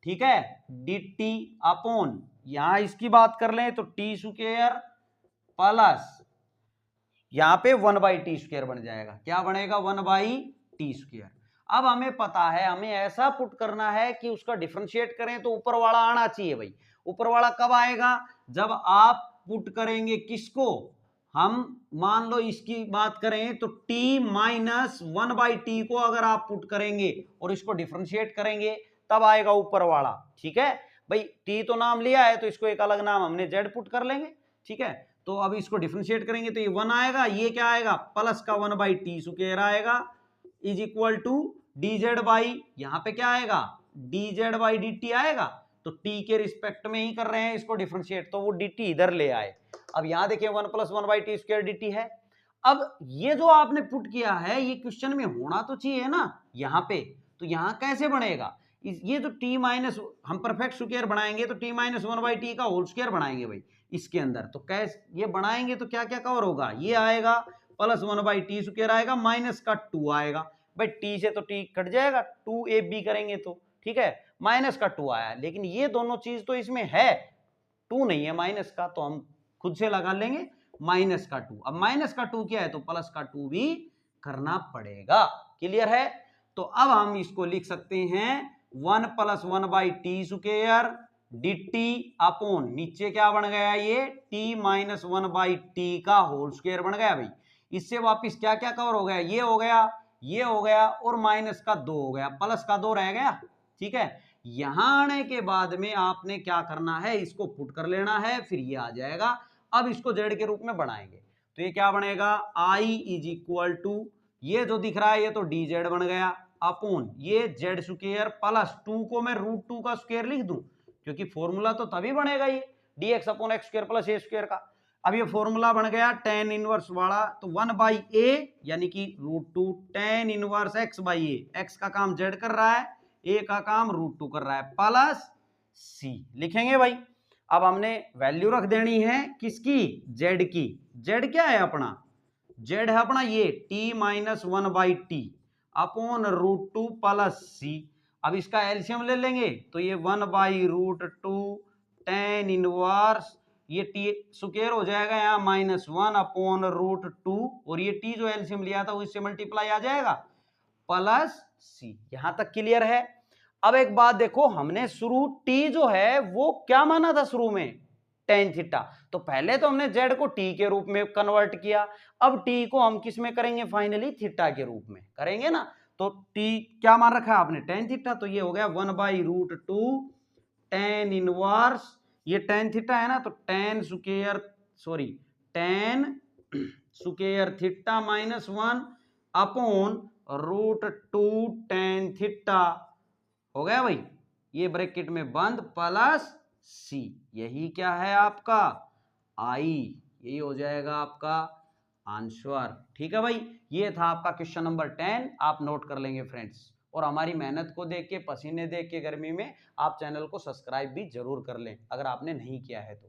ठीक है डी टी अपॉन, यहां इसकी बात कर लें तो टी स्क्वायर प्लस यहां पे 1 बाई टी स्क्वायर बन जाएगा, क्या बनेगा 1 बाई टी स्क्वायर। अब हमें पता है हमें ऐसा पुट करना है कि उसका डिफरेंशिएट करें तो ऊपर वाला आना चाहिए भाई, ऊपर वाला कब आएगा, जब आप पुट करेंगे किसको, हम मान लो इसकी बात करें तो t माइनस 1 बाई टी को अगर आप पुट करेंगे और इसको डिफरेंशिएट करेंगे तब आएगा ऊपर वाला, ठीक है भाई, t तो नाम लिया है तो इसको एक अलग नाम हमने z पुट कर लेंगे, ठीक है। तो अब इसको डिफरेंशिएट करेंगे तो ये 1 आएगा, ये क्या आएगा प्लस का 1 बाई टी स्क्वायर आएगा is equal to D Z by, यहां पे क्या आएगा D Z by D T आएगा, तो t के रिस्पेक्ट में ही कर रहे हैं इसको डिफरेंशिएट, तो वो डी टी इधर ले आए। अब यहां देखिए 1 plus 1 by T square D T है। अब ये जो आपने पुट किया है ये क्वेश्चन में होना तो चाहिए ना यहाँ पे, तो यहाँ कैसे बनेगा, ये जो t माइनस हम परफेक्ट स्क्वायर बनाएंगे तो t माइनस 1 बाई टी का होल स्क्वायर बनाएंगे भाई इसके अंदर, तो कैसे ये बनाएंगे तो क्या क्या कवर होगा, ये आएगा प्लस 1 बाई टी स्क्वायर आएगा माइनस का 2 आएगा भाई, t से तो t कट जाएगा, 2 ए बी करेंगे तो ठीक है, माइनस का 2 आया, लेकिन ये दोनों चीज तो इसमें है, 2 नहीं है माइनस का, तो हम खुद से लगा लेंगे माइनस का 2, अब माइनस का 2 क्या है तो प्लस का 2 भी करना पड़ेगा, क्लियर है। तो अब हम इसको लिख सकते हैं 1 plus 1 by T square D T upon नीचे क्या बन गया, ये t माइनस 1 बाई टी का होल स्क्वायर बन गया भाई, इससे वापस क्या क्या कवर हो गया, ये हो गया, ये हो गया, और माइनस का 2 हो गया, प्लस का 2 रह गया। ठीक है, यहां आने के बाद में आपने क्या करना है, इसको पुट कर लेना है, फिर ये आ जाएगा। अब इसको जेड के रूप में बनाएंगे तो ये क्या बनेगा, आई इज इक्वल टू, ये जो दिख रहा है ये तो डी जेड बन गया, अपॉन ये जेड स्क्वायर प्लस 2 को मैं √2 का स्क्वायर लिख दूं, क्योंकि फॉर्मूला तो तभी बनेगा ये d x upon x square plus a square का। अब ये फॉर्मूला बन गया tan इनवर्स वाला, तो 1/a यानी कि √2 tan inverse x by A, x का काम z कर रहा है, a का काम √2 कर रहा है, प्लस c लिखेंगे भाई। अब हमने वैल्यू रख देनी है किसकी, z की। z क्या है अपना, z है अपना ये t minus 1/t upon √2 plus c। अब इसका एलसीएम ले लेंगे तो ये 1/√2 tan इनवर्स, ये टी स्क्वायर हो जाएगा यहाँ -1 अपॉन √2, और ये टी जो एलसीएम लिया था उससे मल्टीप्लाई आ जाएगा, प्लस सी। यहां तक क्लियर है। अब एक बात देखो, हमने शुरू टी जो है वो क्या माना था शुरू में, tan थीटा, तो पहले तो हमने z को t के रूप में कन्वर्ट किया, अब t को हम किस में करेंगे, फाइनली थीटा के रूप में करेंगे ना। तो t क्या मान रखा है आपने, tan थीटा, तो ये हो गया 1/√2 tan इनवर्स, ये tan थीटा है ना, तो tan square theta -1 upon √2 tan theta हो गया भाई, ये ब्रैकेट में बंद, प्लस सी। यही क्या है आपका आई, यही हो जाएगा आपका आंसर। ठीक है भाई, ये था आपका क्वेश्चन नंबर 10, आप नोट कर लेंगे फ्रेंड्स। और हमारी मेहनत को देख के, पसीने देख के गर्मी में आप चैनल को सब्सक्राइब भी जरूर कर लें अगर आपने नहीं किया है तो।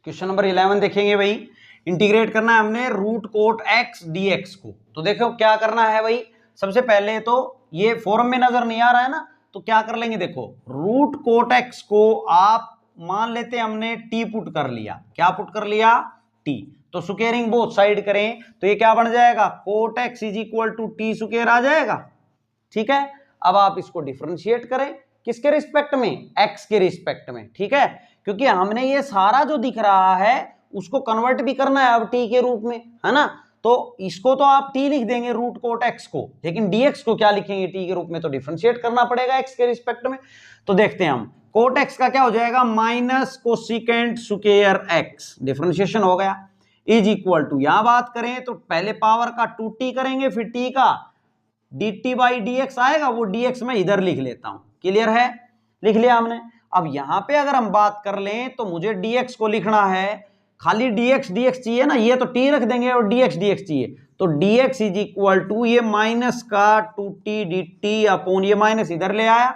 क्वेश्चन नंबर 11 देखेंगे भाई, इंटीग्रेट करना है हमने √cos dx को। तो देखो क्या करना है भाई, सबसे पहले तो ये फॉर्म में नजर नहीं आ रहा है ना, तो क्या कर लेंगे, देखो √cos को आप मान लेते हैं हमने t पुट कर लिया, क्या पुट कर लिया, t, तो स्क्वायरिंग बोथ साइड करें तो ये क्या बन जाएगा, cot x is equal to t square आ जाएगा। ठीक है, अब आप इसको डिफरेंशिएट करें किसके रिस्पेक्ट में, x के रिस्पेक्ट में। ठीक है, क्योंकि हमने ये सारा जो दिख रहा है उसको कन्वर्ट भी करना है अब t के रूप में, है ना। तो इसको तो आप t लिख देंगे √cot x को, लेकिन dx को क्या लिखेंगे t के रूप में, तो डिफरेंशिएट करना पड़ेगा x के रिस्पेक्ट में। तो देखते हैं हम, cot x का क्या हो जाएगा, minus cosecant square x, differentiation हो गया, इज इक्वल टू, यहां बात करें तो पहले पावर का 2t करेंगे, फिर t का dt बाई dx आएगा, वो dx मैं इधर लिख लेता हूं। क्लियर है, लिख लिया हमने। अब यहां पे अगर हम बात कर लें तो मुझे dx को लिखना है, खाली dx चाहिए ना, ये तो t रख देंगे, और dx चाहिए, तो dx इज इक्वल टू ये माइनस का 2t dt अपॉन, ये माइनस इधर ले आया,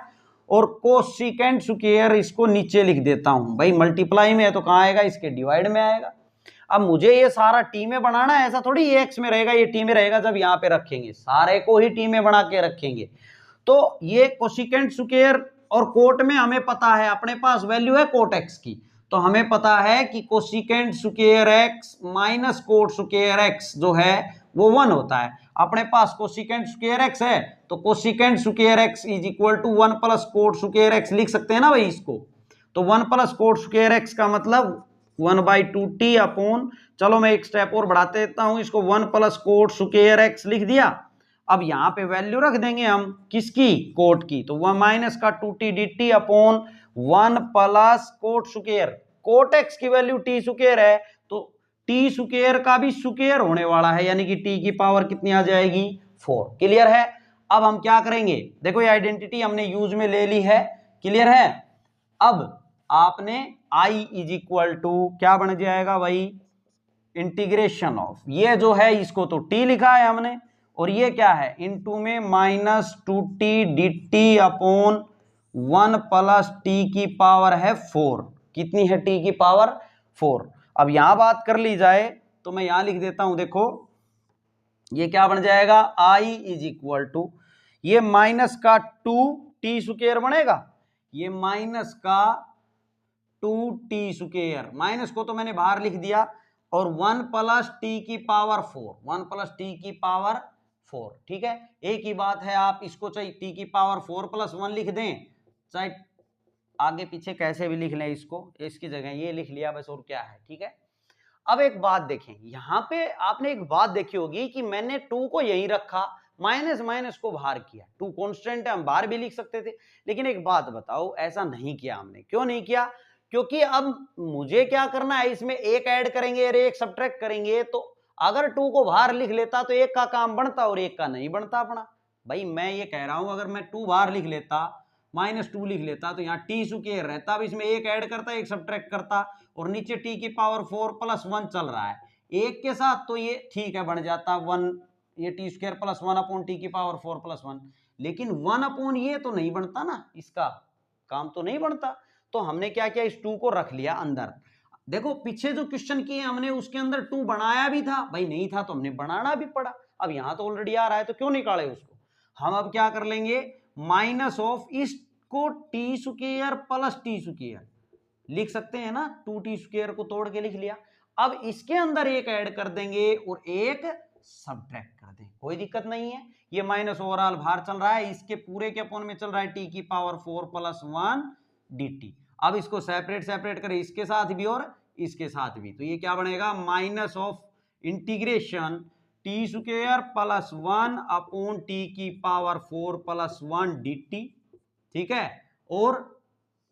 और कोसिकेंट स्क्वायर इसको नीचे लिख देता हूं भाई, मल्टीप्लाई में है तो कहां आएगा, इसके डिवाइड में आएगा। अब मुझे ये सारा टी में बनाना है, ऐसा थोड़ी ये एक्स में रहेगा, ये टी में रहेगा, जब यहाँ पे रखेंगे सारे को ही टी में बना के रखेंगे। तो ये कोसिकेंट स्क्वायर और कोट में हमें पता है, अपने पास वैल्यू है कोट एक्स की, तो हमें पता है कि cosecant square x minus cot square x जो है वो 1 होता है। अपने पास कोसिकेंट स्क्वायर एक्स है तो cosecant square X is equal to 1 plus cot square X लिख सकते हैं ना भाई इसको। तो 1 प्लस कोट स्क्वायर एक्स का मतलब 1/2t अपॉन, चलो मैं एक स्टेप और बढ़ाते देता हूं इसको, 1 प्लस कोट स्क्वायर एक्स लिख दिया। अब यहां पे वैल्यू रख देंगे हम किसकी, कोट की, तो वह माइनस का 2t dt upon 1 plus cot square, cot X की वैल्यू t स्क्वायर है, तो t स्क्वायर का भी स्क्वायर होने वाला है, यानी कि t की पावर कितनी आ जाएगी, 4। क्लियर है। अब हम क्या करेंगे, देखो ये आइडेंटिटी हमने यूज में ले ली है, क्लियर है। अब आपने i इज इक्वल टू क्या बन जाएगा भाई, इंटीग्रेशन ऑफ, ये जो है इसको तो t लिखा है हमने, और ये क्या है इनटू में minus 2t dt upon 1 plus t की पावर है 4, कितनी है t की पावर 4। अब यहां बात कर ली जाए तो मैं यहां लिख देता हूं, देखो ये क्या बन जाएगा, i इज इक्वल टू, ये माइनस का 2t स्क्वायर बनेगा, ये माइनस का 2t स्क्वायर, माइनस को तो मैंने बाहर लिख दिया, और 1 प्लस t की पावर 4, 1 प्लस t की पावर 4। ठीक है, एक ही बात है, आप इसको चाहे t की पावर 4 प्लस 1 लिख दें, चाहे आगे पीछे कैसे भी लिख लें इसको, इसकी जगह ये लिख लिया बस, और क्या है। ठीक है, अब एक बात देखें, यहाँ पे आपने एक बात देखी होगी कि मैंने 2 को यहीं रखा, माइनस माइनस को बाहर किया। 2 कांस्टेंट है, हम बाहर भी लिख सकते थे, लेकिन एक बात बताओ, ऐसा नहीं किया हमने। क्यों नहीं किया? क्योंकि अब मुझे क्या करना है, इसमें एक ऐड करेंगे और एक सब्ट्रैक्ट करेंगे, तो अगर 2 को बाहर लिख लेता तो एक का काम बनता और एक का नहीं बनता अपना। भाई मैं ये कह रहा हूं, अगर मैं 2 बाहर लिख लेता, -2 लिख लेता, तो यहाँ t स्क्वायर रहता, अब इसमें एक ऐड करता, एक सब्ट्रैक्ट करता, और नीचे t की पावर 4 + 1 चल रहा है एक के साथ, तो ये ठीक है बन जाता 1, ये टी स्क्वायर प्लस 1/t की पावर 4 + 1, लेकिन 1 ये तो नहीं बनता ना, इसका काम तो नहीं बनता। तो हमने क्या किया, इस 2 को रख लिया अंदर। देखो पीछे जो क्वेश्चन किए हमने, उसके अंदर 2 बनाया भी था, भाई नहीं था तो हमने बनाना भी पड़ा। अब यहां तो ऑलरेडी आ रहा है तो क्यों निकाले उसको। हम अब क्या कर लेंगे, माइनस ऑफ इसको T square plus T square लिख सकते हैं ना, 2t स्क्वायर को तोड़ के लिख लिया। अब इसके अंदर एक ऐड कर देंगे और एक सब्ट्रैक्ट कर देंगे, कोई दिक्कत नहीं है। ये माइनस ओवरऑल बाहर चल रहा है, इसके पूरे के अपॉन में चल रहा है t की पावर 4 + 1 dt। अब इसको सेपरेट करें, इसके साथ भी और इसके साथ भी, तो ये क्या बनेगा, minus of integration T square plus 1/t की पावर 4 + 1 dt, ठीक है। और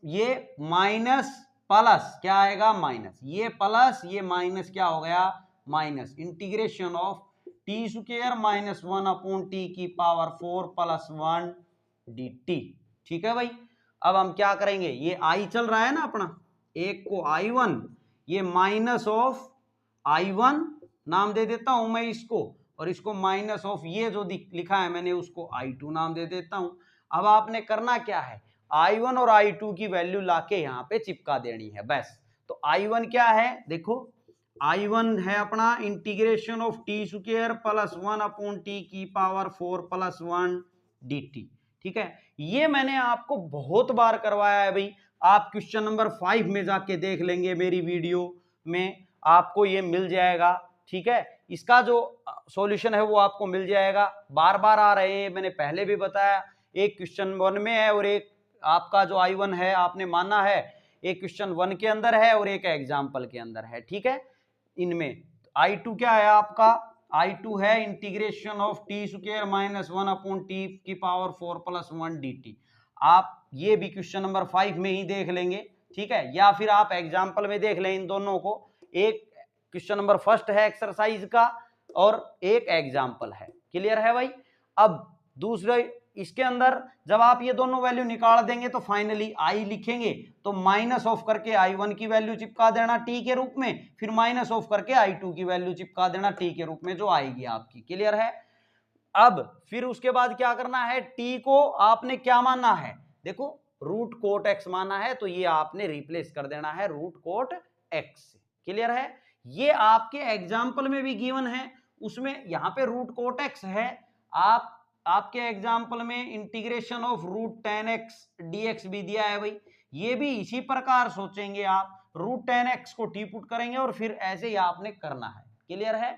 ये माइनस प्लस क्या आएगा, माइनस, ये प्लस ये माइनस क्या हो गया, minus integration of T square -1/t की पावर 4 + 1 dt, ठीक है भाई। अब हम क्या करेंगे, ये i चल रहा है ना अपना, एक को i1, ये माइनस ऑफ i1 नाम दे देता हूं मैं इसको, और इसको माइनस ऑफ ये जो लिखा है मैंने उसको i2 नाम दे देता हूं। अब आपने करना क्या है, i1 और i2 की वैल्यू लाके यहाँ पे चिपका देनी है बस। तो i1 क्या है, देखो i1 है अपना integration of T square plus 1/t की पावर 4 + 1 dt, ठीक है। ये मैंने आपको बहुत बार करवाया है भाई, आप क्वेश्चन नंबर 5 में जाके देख लेंगे, मेरी वीडियो में आपको ये मिल जाएगा, ठीक है। इसका जो सॉल्यूशन है वो आपको मिल जाएगा, बार बार आ रहे हैं, मैंने पहले भी बताया, एक क्वेश्चन 1 में है और एक आपका जो i1 है आपने माना है, एक क्वेश्चन 1 के अंदर है और एक एग्जाम्पल के अंदर है, ठीक है। इनमें i2 क्या है आपका, i2 है integration of T square -1/t की पावर 4 + 1 dt। आप ये भी क्वेश्चन नंबर 5 में ही देख लेंगे, ठीक है, या फिर आप एग्जाम्पल में देख लें इन दोनों को, एक क्वेश्चन नंबर फर्स्ट है एक्सरसाइज का और एक एग्जाम्पल है, क्लियर है भाई। अब दूसरे इसके अंदर जब आप ये दोनों वैल्यू निकाल देंगे तो फाइनली i लिखेंगे, तो माइनस ऑफ करके i1 की वैल्यू चिपका देना t के रूप में, फिर माइनस ऑफ करके i2 की वैल्यू चिपका देना t के रूप में जो आएगी आपकी, क्लियर है। अब फिर उसके बाद क्या करना है, t को आपने क्या मानना है, देखो रूट कोट x माना है, तो ये आपने रिप्लेस कर देना है रूट कोट x से, क्लियर है। ये आपके एग्जाम्पल में भी गिवन है, उसमें यहाँ पे रूट कोट x है, आपके एग्जाम्पल में integration of root 10x dx भी दिया है भाई, ये भी इसी प्रकार सोचेंगे आप, रूट 10x को t पुट करेंगे और फिर ऐसे ही आपने करना है, क्लियर है,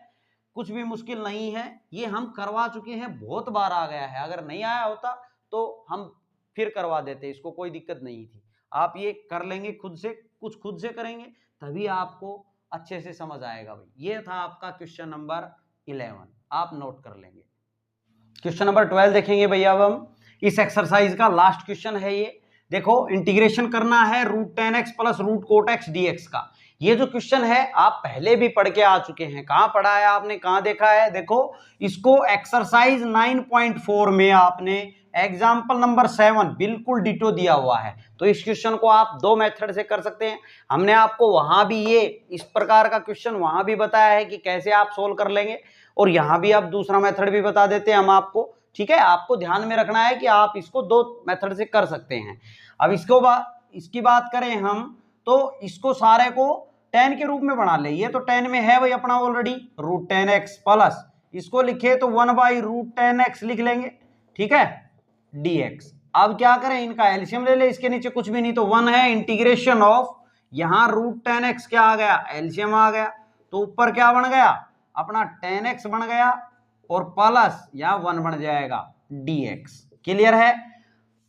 कुछ भी मुश्किल नहीं है, ये हम करवा चुके हैं, बहुत बार आ गया है, अगर नहीं आया होता तो हम फिर करवा देते, इसको कोई दिक्कत नहीं थी। आप ये कर लेंगे खुद से, कुछ खुद से करेंगे तभी आपको अच्छे से समझ आएगा भाई। ये था आपका क्वेश्चन नंबर 11, आप नोट कर लेंगे। क्वेश्चन नंबर 12 देखेंगे भैया, अब हम इस एक्सरसाइज का लास्ट क्वेश्चन है ये, देखो इंटीग्रेशन करना है root 10x plus root cot x dx का। ये जो क्वेश्चन है आप पहले भी पढ़ के आ चुके हैं, कहां पढ़ा है आपने, कहां देखा है, देखो इसको एक्सरसाइज 9.4 में आपने एग्जाम्पल नंबर 7 बिल्कुल डिटो दिया हुआ है। तो इस क्वेश्चन को आप दो मेथड से कर सकते हैं, हमने आपको वहां भी ये इस प्रकार का क्वेश्चन वहां भी बताया है कि कैसे आप सोल्व कर लेंगे, और यहां भी आप दूसरा मेथड भी बता देते हैं हम आपको, ठीक है। आपको ध्यान में रखना है कि आप इसको दो मेथड से कर सकते हैं। अब इसकी बात करें हम, तो इसको सारे को 10 के रूप में बना ले, ये तो 10 में है भाई अपना ऑलरेडी, रूट 10x प्लस इसको लिखे तो 1/√10x लिख लेंगे, ठीक है, dx। अब क्या करें, इनका एलसीएम ले ले, इसके नीचे कुछ भी नहीं तो 1 है, इंटीग्रेशन ऑफ यहां रूट 10x क्या आ गया, एलसीएम आ गया, तो ऊपर क्या बन गया अपना 10x बन गया और प्लस या 1 बन जाएगा dx, क्लियर है।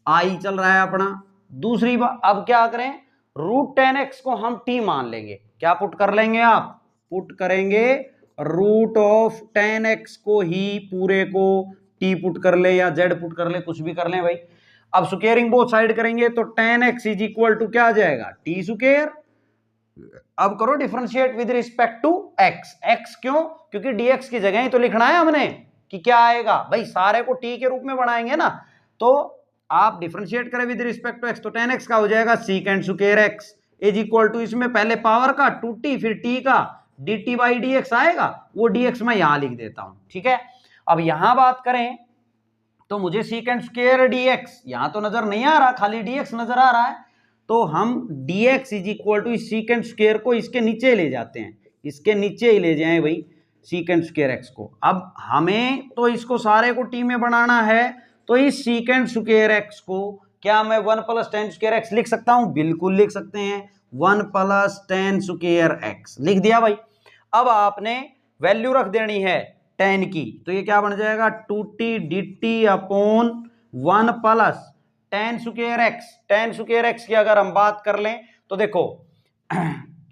i चल रहा है अपना। दूसरी बात, अब क्या करें, रूट 10x को हम t मान लेंगे, क्या पुट कर लेंगे आप, पुट करेंगे रूट ऑफ टेन एक्स को ही पूरे को टी पुट कर ले या जेड पुट कर ले, कुछ भी कर ले भाई। अब स्क्वेयरिंग बोथ साइड करेंगे तो tan X is equal to क्या आ जाएगा, टी स्क्वेयर। अब करो differentiate with respect to X. X क्यों, क्योंकि डीएक्स की जगह ही तो लिखना है हमने कि क्या आएगा भाई, सारे को टी के रूप में बनाएंगे ना, तो आप डिफरेंशिएट करें विद रिस्पेक्ट टू एक्स तो टेन एक्स का हो जाएगा secant square X is equal to, इसमें पहले पावर का 2t फिर t का dt बाई dx आएगा, वो dx मैं यहां लिख देता हूं, ठीक है। अब यहां बात करें तो मुझे सीकेंड स्क्वायर dx यहां तो नजर नहीं आ रहा, खाली dx नजर आ रहा है, तो हम dx इज इक्वल टू इस सीकेंड स्क्वायर को इसके नीचे ले जाते हैं, इसके नीचे ही ले जाएं भाई सीकेंड स्क्वायर x को। अब हमें तो इसको सारे को t में बनाना है, तो इस सीकेंड स्क्वायर x को क्या मैं 1 प्लस टेन स्क्वायर एक्स लिख सकता हूं, बिल्कुल लिख सकते हैं, 1 प्लस टेन स्क्वायर एक्स लिख दिया भाई। अब आपने वैल्यू रख देनी है टेन की, तो ये क्या बन जाएगा 2t dt upon 1 plus ten square x. Ten square x की अगर हम बात कर लें तो देखो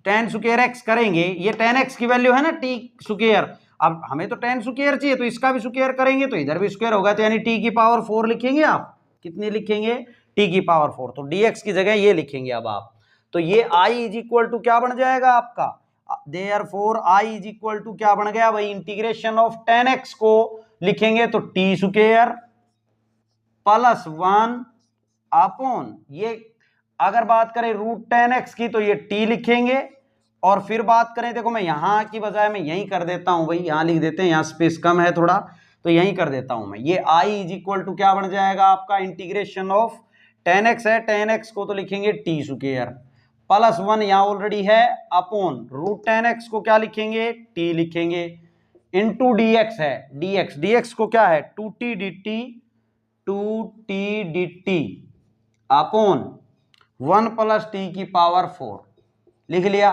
टेन स्क्वायर एक्स करेंगे, ये टेन एक्स की वैल्यू है ना टी स्क्वायर, अब हमें तो टेन स्क्वायर चाहिए तो इसका भी स्क्वायर करेंगे तो इधर भी स्क्वायर होगा, तो यानी टी की पावर 4 लिखेंगे आप, कितनी लिखेंगे टी की पावर 4, तो dx की जगह ये लिखेंगे अब आप, तो ये i इज इक्वल टू क्या बन जाएगा आपका, therefore i is equal to क्या बन गया भाई, इंटीग्रेशन ऑफ 10x को लिखेंगे तो t स्क्वायर प्लस 1 अपॉन ये, अगर बात करें रूट 10x की तो ये t लिखेंगे, और फिर बात करें देखो मैं यहां की बजाय मैं यहीं कर देता हूं भाई, यहां लिख देते हैं, यहां स्पेस कम है थोड़ा तो यहीं कर देता हूं मैं, ये i इज इक्वल टू क्या बन जाएगा आपका इंटीग्रेशन ऑफ 10x है, 10x को तो लिखेंगे t स्क्वायर प्लस 1 यहां ऑलरेडी है अपॉन रूट 10x को क्या लिखेंगे t लिखेंगे, इनटू dx है, dx को क्या है 2t dt upon 1 plus t की पावर 4 लिख लिया,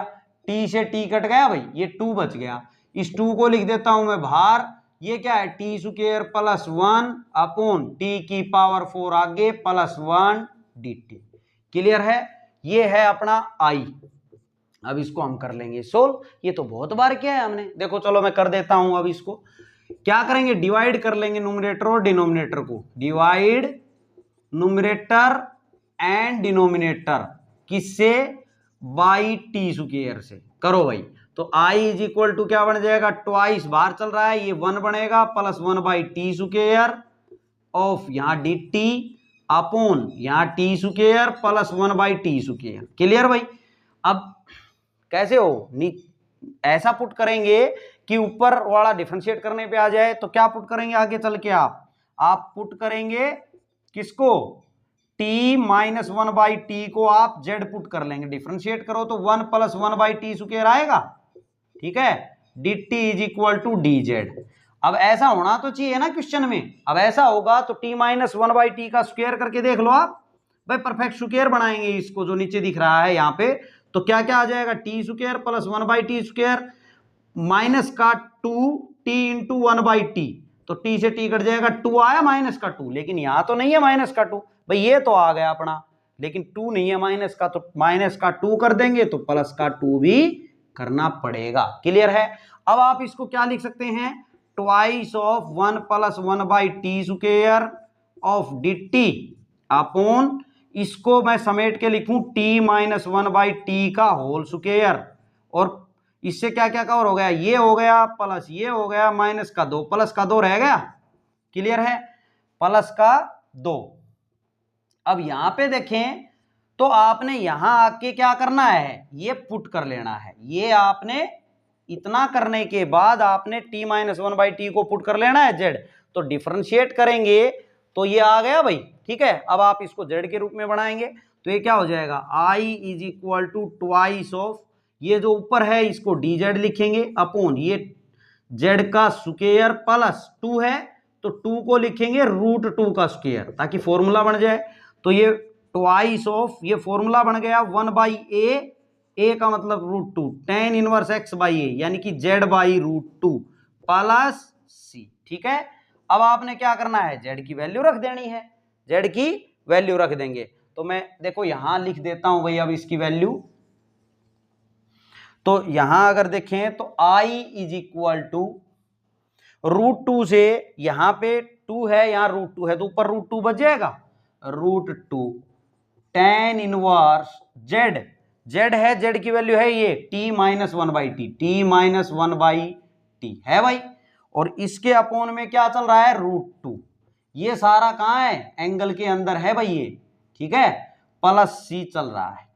t से t कट गया भाई, ये 2 बच गया, इस 2 को लिख देता हूं मैं बाहर, ये क्या है T square plus 1 upon T की पावर 4 आगे प्लस 1 dt। क्लियर है, ये है अपना i। अब इसको हम कर लेंगे सोल्व, ये तो बहुत बार किया है हमने, देखो चलो मैं कर देता हूं, अब इसको क्या करेंगे डिवाइड कर लेंगे न्यूमरेटर और डिनोमिनेटर को, डिवाइड न्यूमरेटर एंड डिनोमिनेटर किससे, बाई टी स्क्वायर से, करो भाई, तो i इज इक्वल टू क्या बन जाएगा, ट्वाइस बाहर चल रहा है ये 1 बनेगा plus 1 by T square of यहां dt अपॉन यहां T square plus 1 by T square. Clear भाई, अब कैसे हो ऐसा पुट करेंगे कि ऊपर वाला डिफरेंशिएट करने पे आ जाए, तो क्या पुट करेंगे आगे चल के आप पुट करेंगे किसको, t माइनस 1 बाई टी को आप z पुट कर लेंगे, डिफरेंशिएट करो तो 1 प्लस 1 बाई टी स्क्वायर आएगा, ठीक है, dt is equal to dz। अब ऐसा होना तो चाहिए ना क्वेश्चन में, अब ऐसा होगा तो t माइनस 1 बाई टी का स्क्वायर करके देख लो आप भाई, परफेक्ट स्क्वायर बनाएंगे इसको जो नीचे दिख रहा है यहाँ पे, तो क्या क्या आ जाएगा T square plus 1 by T square minus का 2t इंटू 1 बाई टी, तो t से t कट जाएगा, 2 आया माइनस का 2, लेकिन यहां तो नहीं है माइनस का 2 भाई, ये तो आ गया अपना, लेकिन 2 नहीं है माइनस का, तो माइनस का 2 कर देंगे तो प्लस का 2 भी करना पड़ेगा। क्लियर है, अब आप इसको क्या लिख सकते हैं, twice of 1 plus 1 by T square of dt upon, इसको मैं समेट के लिखूं t माइनस 1 बाई टी का होल स्क्वायर, और इससे क्या क्या कवर हो गया, ये हो गया प्लस ये हो गया माइनस का 2 प्लस का 2 रह गया। क्लियर है, प्लस का 2। अब यहां पे देखें तो आपने यहां आके क्या करना है, ये पुट कर लेना है, ये आपने इतना करने के बाद आपने t माइनस 1 बाई टी को पुट कर लेना है z, तो डिफरेंशिएट करेंगे तो ये आ गया भाई, ठीक है। अब आप इसको z के रूप में बनाएंगे तो ये क्या हो जाएगा, i is equal to twice of, ये जो ऊपर है इसको dz लिखेंगे अपॉन ये z का स्क्वायर प्लस 2 है तो 2 को लिखेंगे रूट 2 का स्क्वायर ताकि फॉर्मूला बन जाए, तो ये ट्वाइस ऑफ ये फॉर्मूला बन गया 1 बाई ए का मतलब root 2 tan inverse x by a यानी कि z by root 2 plus c। ठीक है, अब आपने क्या करना है, z की वैल्यू रख देनी है, z की वैल्यू रख देंगे, तो मैं देखो यहां लिख देता हूं भाई अब इसकी वैल्यू, तो यहां अगर देखें तो I इज इक्वल टू √2 से यहां पे 2 है, यहां √2 है तो ऊपर √2 बच जाएगा, √2 tan इनवर्स z, z है, z की वैल्यू है ये t minus 1/t, t minus 1/t है भाई, और इसके अपोन में क्या चल रहा है √2, ये सारा कहां है एंगल के अंदर है भाई ये, ठीक है, प्लस c चल रहा है।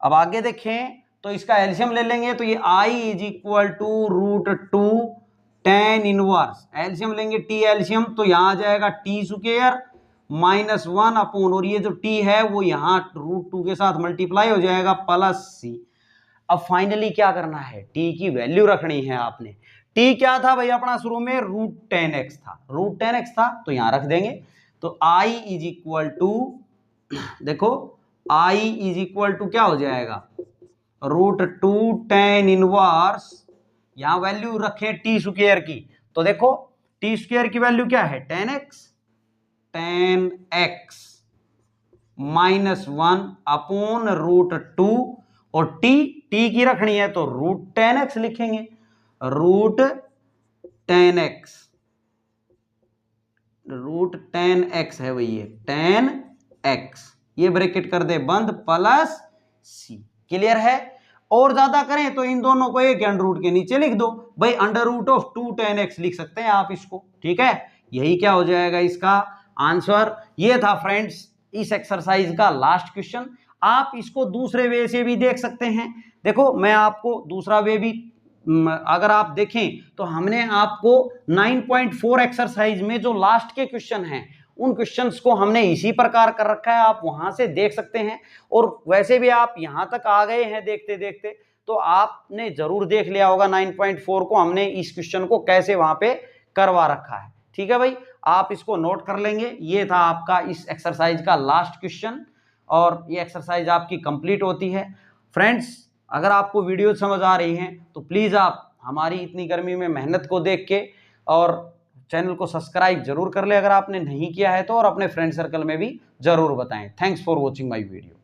अब आगे देखें तो इसका एलसीएम ले लेंगे तो ये I is equal to √2 tan inverse, LCM लेंगे t एलसीएम तो यहां आ जाएगा t स्क्वायर माइनस 1 अपोन, और ये जो t है वो यहां √2 के साथ मल्टीप्लाई हो जाएगा प्लस c। अब फाइनली क्या करना है, t की वैल्यू रखनी है आपने। t क्या था भाई अपना शुरू में √10x था, √10x था तो यहां रख देंगे। तो I इज इक्वल टू, देखो I इज इक्वल टू क्या हो जाएगा √2 tan इनवर्स, यहां वैल्यू रखें t स्क्वायर की, तो देखो t स्क्वायर की वैल्यू क्या है 10x माइनस 1 अपोन √2, और t की रखनी है तो √10x लिखेंगे, √10x है भाई ये 10x, ये ब्रैकेट कर दे बंद प्लस c, क्लियर है। और ज्यादा करें तो इन दोनों को एक अंडर रूट के नीचे लिख दो भाई, √2 10x लिख सकते हैं आप इसको, ठीक है, यही क्या हो जाएगा इसका आंसर। ये था फ्रेंड्स इस एक्सरसाइज का लास्ट क्वेश्चन। आप इसको दूसरे वे से भी देख सकते हैं, देखो मैं आपको दूसरा वे भी, अगर आप देखें तो हमने आपको 9.4 एक्सरसाइज में जो लास्ट के क्वेश्चन हैं उन क्वेश्चंस को हमने इसी प्रकार कर रखा है, आप वहां से देख सकते हैं। और वैसे भी आप यहां तक आ गए हैं देखते देखते तो आपने जरूर देख लिया होगा 9.4 को हमने इस क्वेश्चन को कैसे वहां पे करवा रखा है, ठीक है भाई, आप इसको नोट कर लेंगे। ये था आपका इस एक्सरसाइज का लास्ट क्वेश्चन, और ये एक्सरसाइज आपकी कंप्लीट होती है। फ्रेंड्स अगर आपको वीडियो समझ आ रही है तो प्लीज आप हमारी इतनी गर्मी में मेहनत को देख के और चैनल को सब्सक्राइब जरूर कर ले अगर आपने नहीं किया है तो, और अपने फ्रेंड सर्कल में भी जरूर बताएं। Thanks for watching my video.